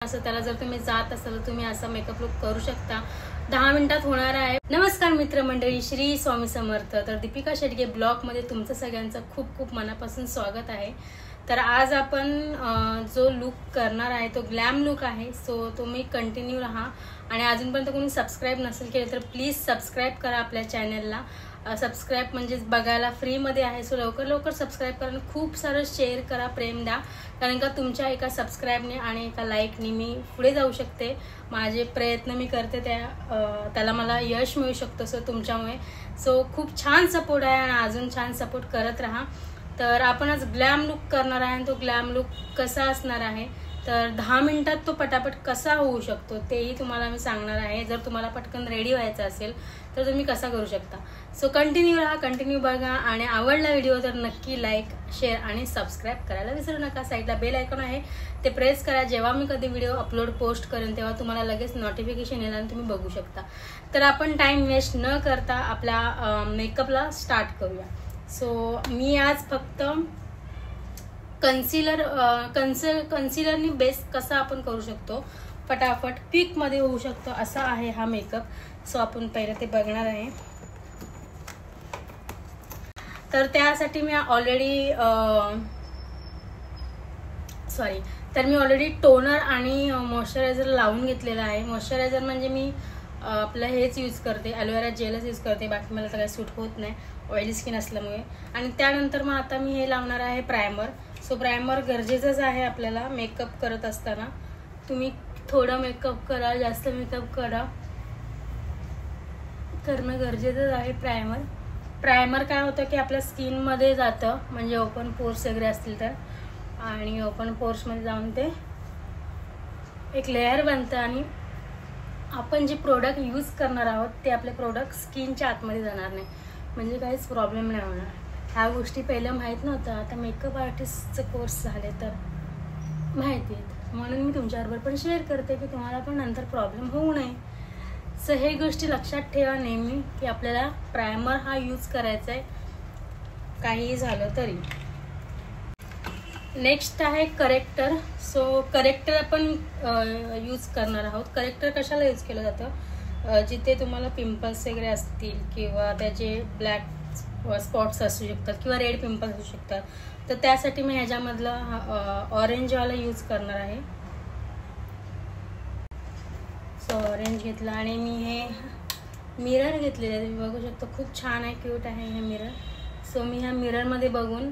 असं त्याला जर तुम्ही जात असाल तर तुम्ही असा मेकअप लुक करू शकता. 10 मिनिटात होणार आहे. नमस्कार मित्रमंडळी, श्री स्वामी समर्थ. तर दीपिका शेटगे ब्लॉग मध्ये तुमचं सगळ्यांचं खूप खूप मनापासून स्वागत आहे. तर आज आपण जो लुक करणार आहे तो ग्लॅम लुक आहे. सो तुम्ही कंटिन्यू राहा आणि अजूनपर्यंत कोणी सबस्क्राईब नसेल केलं तर प्लीज सबस्क्राईब करा आपल्या चॅनलला. सबस्क्राईब म्हणजे बघायला फ्रीमध्ये आहे. सो लवकर लवकर सबस्क्राईब करा, खूप सारं शेअर करा, प्रेम द्या. कारण का तुमच्या एका सबस्क्राईबने आणि एका लाईकने मी पुढे जाऊ शकते. माझे प्रयत्न मी करते त्याला मला यश मिळू शकतं सो तुमच्यामुळे. सो खूप छान सपोर्ट आहे आणि अजून छान सपोर्ट करत राहा. तर आपण आज ग्लॅम लुक करणार आहे. तो ग्लॅम लुक कसा असणार आहे तर 10 मिनिटात तो पटापट कसा होऊ शकतो तेही तुम्हाला मी सांगणार आहे. जर तुम्हाला पटकन रेडी व्हायचं असेल तर तुम्ही कसा करू शकता. सो कंटिन्यू राहा, कंटिन्यू बघा आणि आवडला व्हिडिओ तर नक्की लाईक, शेअर आणि सबस्क्राईब करायला विसरू नका. साईडला बेल आयकॉन आहे ते प्रेस करा. जेव्हा मी कधी व्हिडिओ अपलोड पोस्ट करेन तेव्हा तुम्हाला लगेच नोटिफिकेशन येईल आणि तुम्ही बघू शकता. तर आपण टाइम वेस्ट न करता आपल्या मेकअपला स्टार्ट करूया. सो मी आज फक्त कन्सिलरनी बेस कसा आपण करू शकतो फटाफट क्विक मध्ये होऊ शकतो असा आहे हा मेकअप. सो आपण पहिलं ते बघणार आहे. तर त्यासाठी मी ऑलरेडी टोनर आणि मॉइश्चरायझर लावून घेतलेला आहे. मॉइश्चरायझर म्हणजे मी आपलं हेच यूज करते, ॲलोवेरा जेलच यूज करते. बाकी मला तर काही सूट होत नाही ऑइली स्किन असल्यामुळे. आणि त्यानंतर मग आता मी हे लावणार आहे प्रायमर. सो प्रायमर गरजेचंच आहे आपल्याला मेकअप करत असताना. तुम्ही थोडं मेकअप करा, जास्त मेकअप करणं गरजेचंच आहे. प्रायमर काय होतं की आपल्या स्किनमध्ये जातं, म्हणजे ओपन पोर्स वगैरे असतील तर, आणि ओपन पोर्समध्ये जाऊन ते एक लेअर बनतं आणि आपण जे प्रोडक्ट यूज करणार आहोत ते आपले प्रोडक्ट स्किनच्या आतमध्ये जाणार नाही, म्हणजे काहीच प्रॉब्लेम नाही होणार. ह्या गोष्टी पहिलं माहीत नव्हतं. आता मेकअप आर्टिस्टचं कोर्स झाले तर माहिती आहेत, म्हणून मी तुमच्याबरोबर पण शेअर करते की तुम्हाला पण नंतर प्रॉब्लेम होऊ नये. सो हे गोष्टी लक्षात ठेवा नेहमी की आपल्याला प्रायमर हा यूज करायचा आहे काहीही झालं तरी. नेक्स्ट आहे करेक्टर. सो करेक्टर आपण यूज करणार आहोत. करेक्टर कशाला यूज केलं जातं, जिथे तुम्हाला पिंपल्स वगैरे असतील किंवा त्याचे ब्लॅक स्पॉट्स असू शकतात किंवा रेड पिंपल्स असू शकतात, तर त्यासाठी मी ह्याच्यामधला ऑरेंजवाला यूज करणार आहे. सो ऑरेंज घेतला आणि मी हे मिरर घेतलेलं आहे. तुम्ही बघू शकता खूप छान आहे, क्यूट आहे हे मिरर. सो मी ह्या मिररमध्ये बघून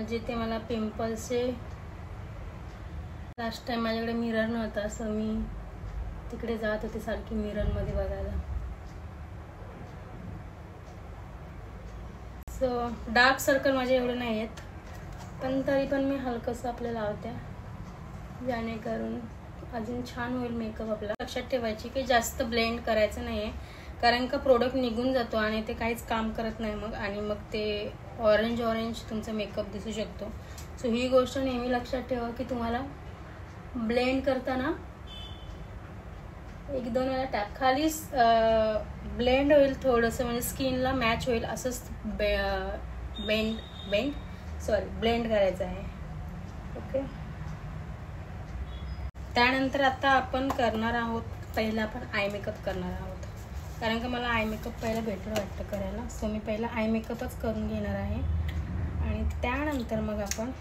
जिथे मला पिंपल्सचे, लास्ट टाइम माझ्याकडे मिरर नव्हता सो मी तिकडे जात होते सारखी मिररमध्ये बघायला. सो डार्क सर्कल माझे एवढे नाही आहेत, पण तरी पण मी हलकंसं आपलं लावते जेणेकरून अजून छान होईल मेकअप आपला. लक्षात ठेवायची की जास्त ब्लेंड करायचं नाही आहे, कारण का प्रोडक्ट निघून जातो आणि ते काहीच काम करत नाही मग, आणि मग ते ऑरेंज तुमचा मेकअप दिसू शकतो. सो ही गोष्ट नेहमी लक्षात ठेवा की तुम्हाला ब्लेंड करताना 1-2 वेळा टॅप खाली ब्लेंड होईल थोडंसं, म्हणजे स्किनला मॅच होईल असंच ब्लेंड करायचं आहे. ओके. त्यानंतर आता आपण करणार आहोत, पहिला आपण आय मेकअप करणार आहोत, कारण का मला आय मेकअप पहिला बेटर वाटतं करायला. सो मी पहिला आय मेकअपच करून घेणार आहे आणि त्यानंतर मग आपण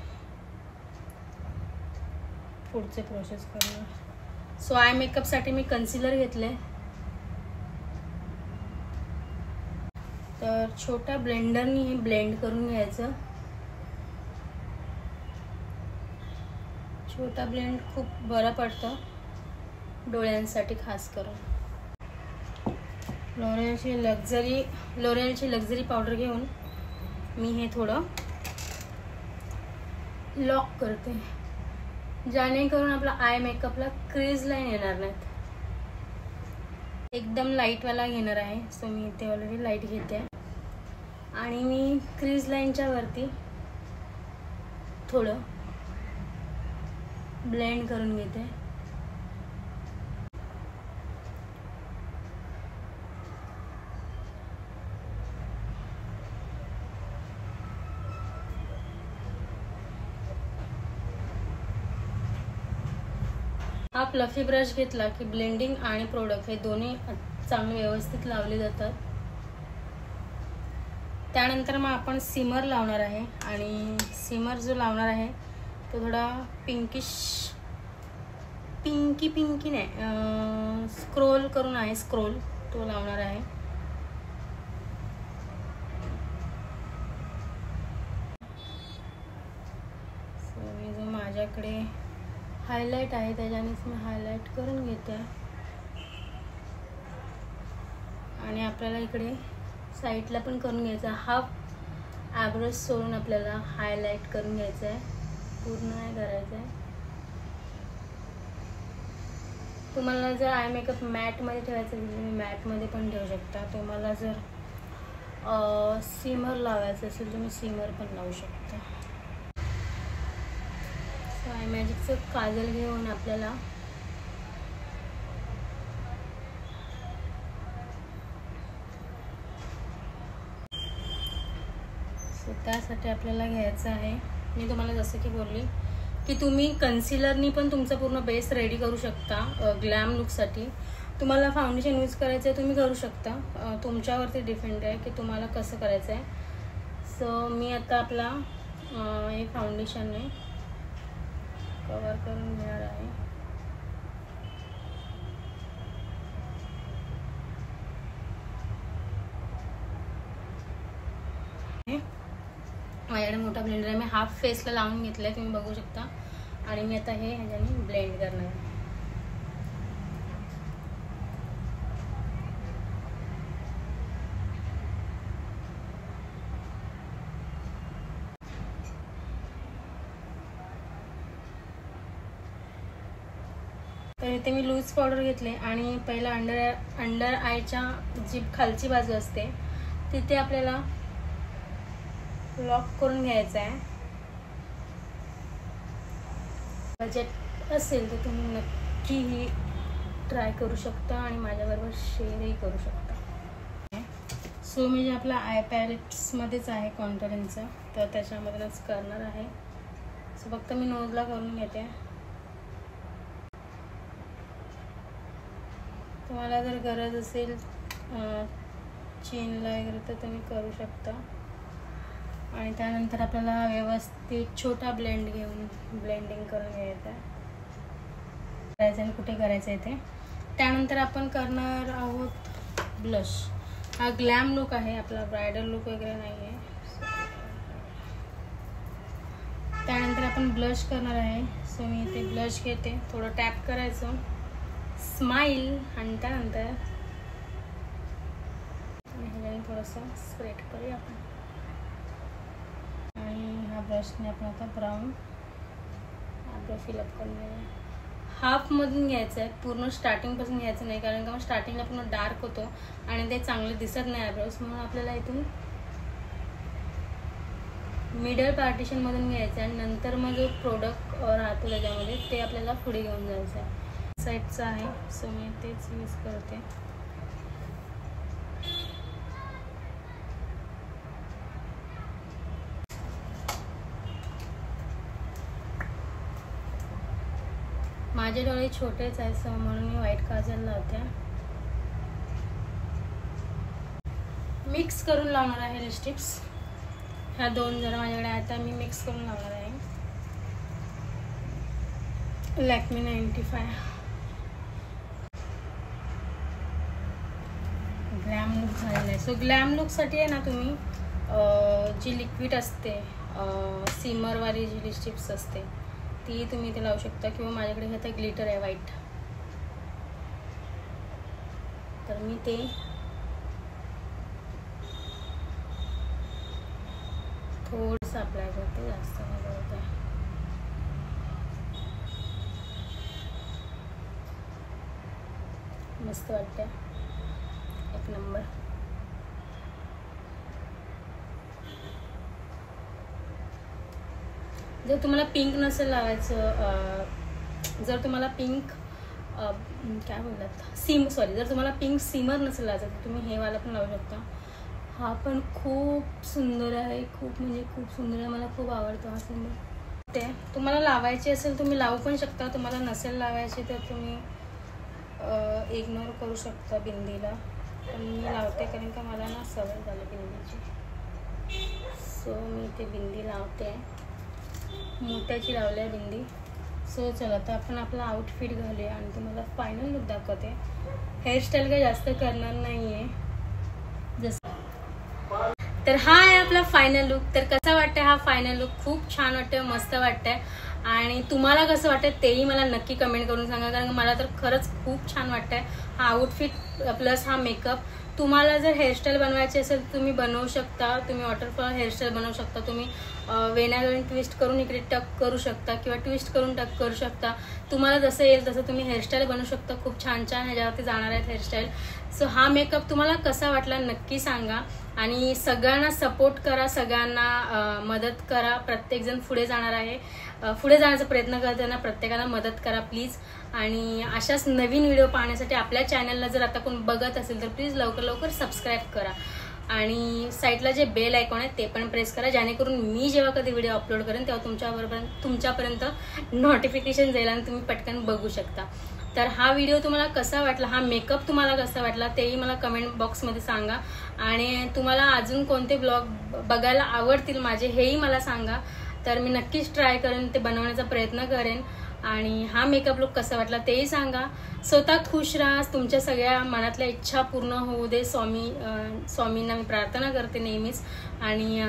पुढचे प्रोसेस करणार. सो आय मेकअपसाठी मी कन्सिलर घेतले. तर छोट्या ब्लेंडरनी हे ब्लेंड करून घ्यायचं. छोटा ब्लेंड खूप बरं पडतं डोळ्यांसाठी खास करून. लोरियलची लक्झरी पावडर घेऊन मी हे थोडं लॉक करते, जेणेकरून आपला आय मेकअपला क्रीज लाईन येणार नाहीत. एकदम लाईटवाला घेणार आहे. सो मी इथे ऑलरेडी लाईट घेते आणि मी क्रीज लाईनच्या वरती थोडं ब्लेंड करून घेते. हा फ्लफी ब्रश घेतला की ब्लेंडिंग आणि प्रोडक्ट हे दोन्ही चांगले व्यवस्थित लावले जातात. त्यानंतर मग आपण सिमर लावणार आहे आणि सिमर जो लावणार आहे तो थोडा पिंकी नाही, स्क्रोल करून आहे, स्क्रोल तो लावणार आहे. सो जो माझ्याकडे हायलाइट आहे त्याच्यानेच मी हायलाइट करून घेते आणि आपल्याला इकडे साईडला पण करून घ्यायचा. हाफ आयब्रोज सोडून आपल्याला हायलाइट करून घ्यायचं आहे, पूर्ण नाही करायचं आहे. तुम्हाला जर आय मेकअप मॅटमध्ये ठेवायचं असेल तुम्ही मॅटमध्ये पण ठेवू शकता. तुम्हाला जर सिमर लावायचं असेल तुम्ही सिमर पण लावू शकता. आय मॅजिकचं काजल घेऊन आपल्याला त्यासाठी आपल्याला घ्यायचं आहे. मी तुम्हाला जसं की बोलली की तुम्ही कन्सिलरनी पण तुमचा पूर्ण बेस रेडी करू शकता. ग्लॅम लुकसाठी तुम्हाला फाउंडेशन यूज करायचं आहे तुम्ही करू शकता, तुमच्यावरती डिपेंड आहे की तुम्हाला कसं करायचं आहे. सो मी आता आपला हे फाउंडेशनने कवर करून घेणार आहे. माझ्याकडे मोठा ब्लेंडर आहे, मी हाफ फेसला लावून घेतलं आहे, तुम्ही बघू शकता. आणि मी आता हे ह्याच्याने ब्लेंड करणार आहे. तर इथे मी लूज पावडर घेतले आणि पहिला अंडर आयच्या जी खालची बाजू असते तिथे आपल्याला लॉक करून घ्यायचं आहे. बजेट असेल तर तुम्ही नक्की ही ट्राय करू शकता आणि माझ्याबरोबर शेअरही करू शकता. सो मी जे आपला आय पॅलेट्समध्येच आहे कॉन्टोरिंगचं तर त्याच्यामधूनच करणार आहे. सो फक्त मी नोजला करून घेते. तुम्हाला जर गरज असेल चीनला वगैरे तर तुम्ही करू शकता. आणि त्यानंतर आपल्याला व्यवस्थित छोटा ब्लेंड घेऊन ब्लेंडिंग करून घ्यायचं आहे. करायचं आणि कुठे करायचं आहे ते. त्यानंतर आपण करणार आहोत ब्लश. हा ग्लॅम लुक आहे आपला, ब्रायडल लुक वगैरे नाही आहे. त्यानंतर आपण ब्लश करणार आहे. सो मी इथे ब्लश घेते, थोडं टॅप करायचं, स्माइल आणि त्यानंतर ह्याच्याने थोडंसं स्प्रेड करूया आपण. आणि ह्या ब्रशने आपण आता ब्राऊन आयब्रो फिलअप करून घ्यायचं. हाफमधून घ्यायचं आहे, पूर्ण स्टार्टिंगपासून घ्यायचं नाही, कारण का मग स्टार्टिंगला पूर्ण डार्क होतो आणि ते चांगले दिसत नाही आयब्रोज. म्हणून आपल्याला इथून मिडल पार्टिशनमधून घ्यायचं आहे आणि नंतर मग जो प्रोडक्ट राहतो त्याच्यामध्ये ते आपल्याला पुढे घेऊन जायचं आहे. साईडचं आहे सो मी तेच यूज करते. माझे डोळे छोटेच आहेत सो म्हणून मी व्हाईट काजल लावते. मिक्स करून लावणार आहे लिपस्टिक्स. ह्या दोन जरा माझ्याकडे आता मी मिक्स करून लावणार आहे. लॅक्मे 95 ग्लॅम लुक झालेला आहे. सो ग्लॅम लुकसाठी आहे ना तुम्ही जी लिक्विड असते सिमरवाली जी लिपस्टिक्स असते ती तुम्ही इथे लावू शकता, किंवा माझ्याकडे हे आता ग्लिटर आहे व्हाईट तर मी ते थोडंसं अप्लाय करते, जास्त नाही करत आहे. मस्त वाटते, एक नंबर. जर तुम्हाला पिंक नसेल लावायचं, जर तुम्हाला पिंक काय बोलतात जर तुम्हाला पिंक सिमर नसेल लावायचं तर तुम्ही हे वाला पण लावू शकता. हा पण खूप सुंदर आहे, खूप म्हणजे खूप सुंदर आहे, मला खूप आवडतो हा सिमर. ते तुम्हाला लावायची असेल तुम्ही लावू पण शकता, तुम्हाला नसेल लावायची तर तुम्ही इग्नोर करू शकता बिंदीला, पण मी लावते कारण का मला ना सवय झाली बिंदीची. सो मी ते बिंदी लावते, मोत्याची लावली आहे बिंदी. सो चला तर आपण आपला आउटफिट घालूया आणि तुम्हाला फायनल लुक दाखवते. हेअरस्टाईल काही जास्त करणार नाही आहे जसं. तर हा आहे आपला फायनल लुक. तर कसा वाटतंय हा फायनल लुक? खूप छान वाटतंय, मस्त वाटतंय. आणि तुम्हाला कसं वाटतंय तेही मला नक्की कमेंट करून सांगा, कारण मला तर खरंच खूप छान वाटतंय हा आउटफिट प्लस हा मेकअप. तुम्हाला जर हेअरस्टाईल बनवायची असेल तुम्ही बनवू शकता, तुम्ही वॉटरफॉल हेअरस्टाईल बनवू शकता, तुम्ही वेण्यावरून ट्विस्ट करून इकडे टक करू शकता किंवा ट्विस्ट करून टक करू शकता. तुम्हाला जसं येईल तसं तुम्ही हेअरस्टाईल बनवू शकता. खूप छान छान ह्याच्यावरती जाणार आहेत हेअरस्टाईल. सो हा मेकअप तुम्हाला कसा वाटला नक्की सांगा आणि सगळ्यांना सपोर्ट करा, सगळ्यांना मदत करा. प्रत्येकजण पुढे जाणार आहे, पुढे जाण्याचा प्रयत्न करताना प्रत्येकाला मदत करा प्लीज. आणि अशाच नवीन व्हिडिओ पाहण्यासाठी आपल्या चॅनलला जर आता कोण बघत असेल तर प्लीज लवकर लवकर सबस्क्राईब करा आणि साईडला जे बेल आयकॉन आहे ते पण प्रेस करा, जेणेकरून मी जेव्हा कधी व्हिडिओ अपलोड करेन तेव्हा तुमच्यापर्यंत नोटिफिकेशन जाईल आणि तुम्ही पटकन बघू शकता. तर हा व्हिडिओ तुम्हाला कसा वाटला, हा मेकअप तुम्हाला कसा वाटला तेही मला कमेंट बॉक्समध्ये सांगा. आणि तुम्हाला अजून कोणते ब्लॉग बघायला आवडतील माझे हेही मला सांगा, तर मी नक्कीच ट्राय करेन, ते बनवण्याचा प्रयत्न करेन. आणि हा मेकअप लुक कसा वाटला तेही सांगा. स्वतः खुश राहा, तुमच्या सगळ्या मनातल्या इच्छा पूर्ण होऊ दे. स्वामींना मी प्रार्थना करते नेहमीच. आणि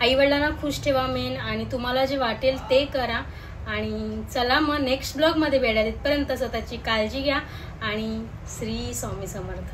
आईवडिलांना खुश ठेवा मेन, आणि तुम्हाला जे वाटेल ते करा. आणि चला मग नेक्स्ट ब्लॉगमध्ये भेटा. तिथपर्यंत स्वतःची काळजी घ्या आणि श्री स्वामी समर्थ.